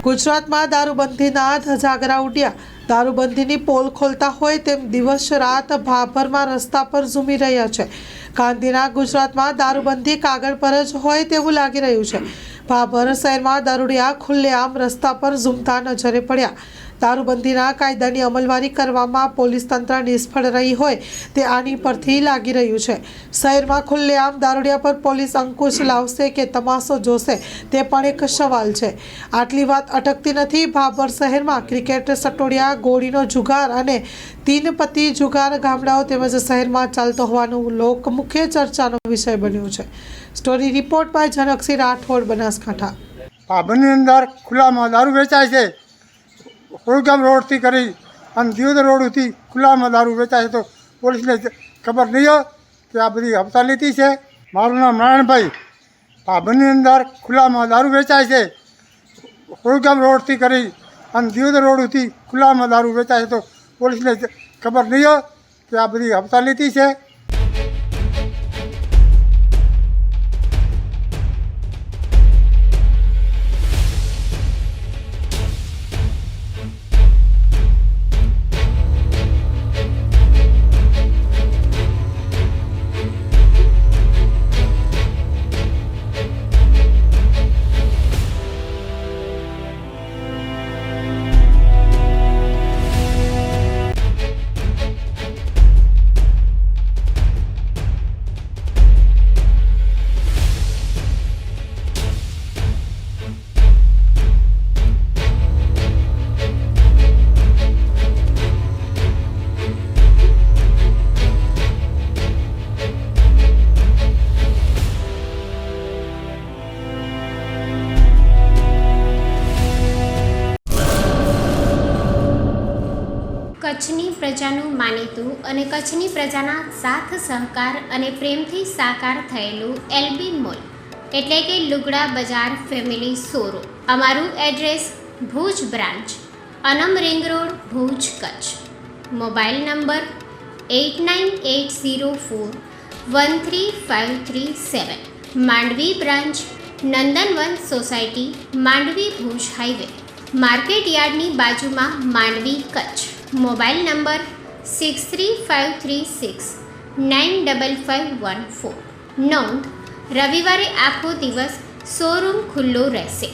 ગુજરાતમાં દારૂબંધીના ધજાગરા ઉડ્યા। દારૂબંધીની પોલ ખોલતા હોય તેમ દિવસ રાત ભાભરમાં રસ્તા પર ઝૂમી રહ્યા છે। ગાંધીના ગુજરાતમાં દારૂબંધી કાગળ પર જ હોય તેવું લાગી રહ્યું છે। ભાભર શહેરમાં દારૂડિયા ખુલ્લેઆમ રસ્તા પર ઝૂમતા નજરે પડ્યા। દારૂબંધીના કાયદાની અમલવારી કરવામાં પોલીસ તંત્ર નિષ્ફળ રહી હોય તે આની પરથી લાગી રહ્યું છે। શહેરમાં ખુલ્લેઆમ દારૂડિયા પર પોલીસ અંકુશ લાવશે કે તમાશો જોશે તે પણ એક સવાલ છે। આટલી વાત અટકતી નથી। ભાભર શહેરમાં ક્રિકેટ, સટોડિયા, ગોળીનો જુગાર અને તીનપતિ જુગાર ગામડાઓ તેમજ શહેરમાં ચાલતો હોવાનું લોકમુખ્ય ચર્ચાનો વિષય બન્યું છે। Story report by Janaksinh Rathod, Banaskantha. ભાભરની અંદર ખુલ્લામાં દારૂ વેચાય છે। કોળગામ રોડથી કરી અને દિયોદર રોડથી ખુલ્લામાં દારૂ વેચાય છે, તો પોલીસને ખબર નહીં હોય કે આ બધી હપ્તા લીધી છે। મારું નામ નારાયણભાઈ। ભાભરની અંદર ખુલ્લામાં દારૂ વેચાય છે। કોળગામ રોડથી કરી અને દિયોદર રોડથી ખુલ્લામાં દારૂ વેચાય છે, તો પોલીસને ખબર નહીં હોય કે આ બધી હપ્તા લીધી છે। કચ્છની પ્રજાનું માનીતું અને કચ્છની પ્રજાના સાથ સહકાર અને પ્રેમથી સાકાર થયેલું એલબી મોલ એટલે કે લુગડા બજાર ફેમિલી શોરૂમ। અમારું address Bhuj branch, Anam ring road, Bhuj, Kutch. Mobile number 8980413537। Mandvi branch, Nandanvan society, Mandvi, Bhuj highway, market યાર્ડની બાજુમાં, માંડવી, કચ્છ। Mobile number 6353695514। નોંધ: રવિવારે આખો દિવસ શોરૂમ ખુલ્લો રહેશે।